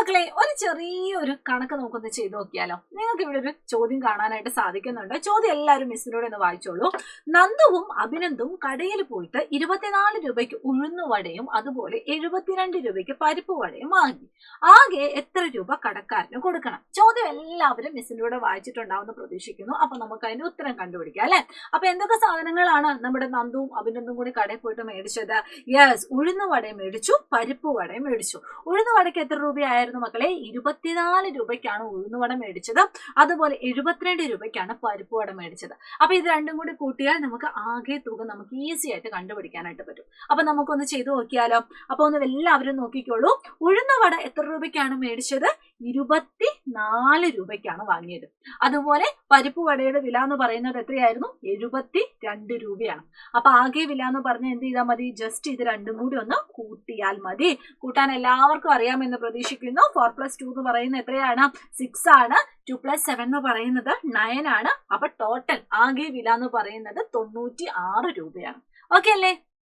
മക്കളെ ഒരു ചെറിയൊരു കണക്ക് നമുക്കൊന്ന് ചെയ്തു നോക്കിയാലോ. നിങ്ങൾക്ക് ഇവിടെ ഒരു ചോദ്യം കാണാനായിട്ട് സാധിക്കുന്നുണ്ട്. ചോദ്യം എല്ലാവരും മിസ്സിനോട് ഒന്ന് വായിച്ചോളൂ. നന്ദുവും അഭിനന്ദും കടയിൽ പോയിട്ട് 24 രൂപയ്ക്ക് ഉഴുന്നുവടയും അതുപോലെ 72 രൂപയ്ക്ക് പരിപ്പ് വടയും വാങ്ങി. ആകെ എത്ര രൂപ കടക്കാരന് കൊടുക്കണം? ചോദ്യം എല്ലാവരും മിസ്സിനോട് വായിച്ചിട്ടുണ്ടാവുമെന്ന് പ്രതീക്ഷിക്കുന്നു. അപ്പൊ നമുക്ക് അതിന്റെ ഉത്തരം കണ്ടുപിടിക്കാം അല്ലെ. അപ്പൊ എന്തൊക്കെ സാധനങ്ങളാണ് നമ്മുടെ നന്ദുവും അഭിനന്ദും കൂടി കടയിൽ പോയിട്ട് മേടിച്ചത്? യെസ്, ഉഴുന്നുവടയും മേടിച്ചു, പരിപ്പ് വടയും മേടിച്ചു. ഉഴുന്നുവടയ്ക്ക് എത്ര രൂപയായിരുന്നു മക്കളെ? 24 രൂപയ്ക്കാണ് ഉഴുന്നുവട മേടിച്ചത്. അതുപോലെ 72 രൂപയ്ക്കാണ് പരിപ്പ് വട മേടിച്ചത്. അപ്പൊ ഇത് രണ്ടും കൂടി കൂട്ടിയാൽ നമുക്ക് ആകെ തുക നമുക്ക് ഈസി ആയിട്ട് കണ്ടുപിടിക്കാനായിട്ട് പറ്റും. അപ്പൊ നമുക്കൊന്ന് ചെയ്തു നോക്കിയാലോ. അപ്പൊ ഒന്ന് എല്ലാവരും നോക്കിക്കോളൂ. ഉഴുന്നുവട എത്ര രൂപയ്ക്കാണ് മേടിച്ചത്? 24 രൂപയ്ക്കാണ് വാങ്ങിയത്. അതുപോലെ പരിപ്പ് വടയുടെ വില എന്ന് പറയുന്നത് എത്രയായിരുന്നു? 72 രൂപയാണ്. അപ്പൊ ആകെ വില എന്ന് പറഞ്ഞാൽ എന്ത് ചെയ്താൽ മതി? ജസ്റ്റ് ഇത് രണ്ടും കൂടി ഒന്ന് കൂട്ടിയാൽ മതി. കൂട്ടാൻ എല്ലാവർക്കും അറിയാമെന്ന് പ്രതീക്ഷിക്കുന്നു. 4+2 എന്ന് പറയുന്നത് എത്രയാണ്? 6 ആണ്. 2+7 എന്ന് പറയുന്നത് 9 ആണ്. അപ്പൊ ടോട്ടൽ ആകെ വില എന്ന് പറയുന്നത് 96 രൂപയാണ്. ഓക്കെ അല്ലേ?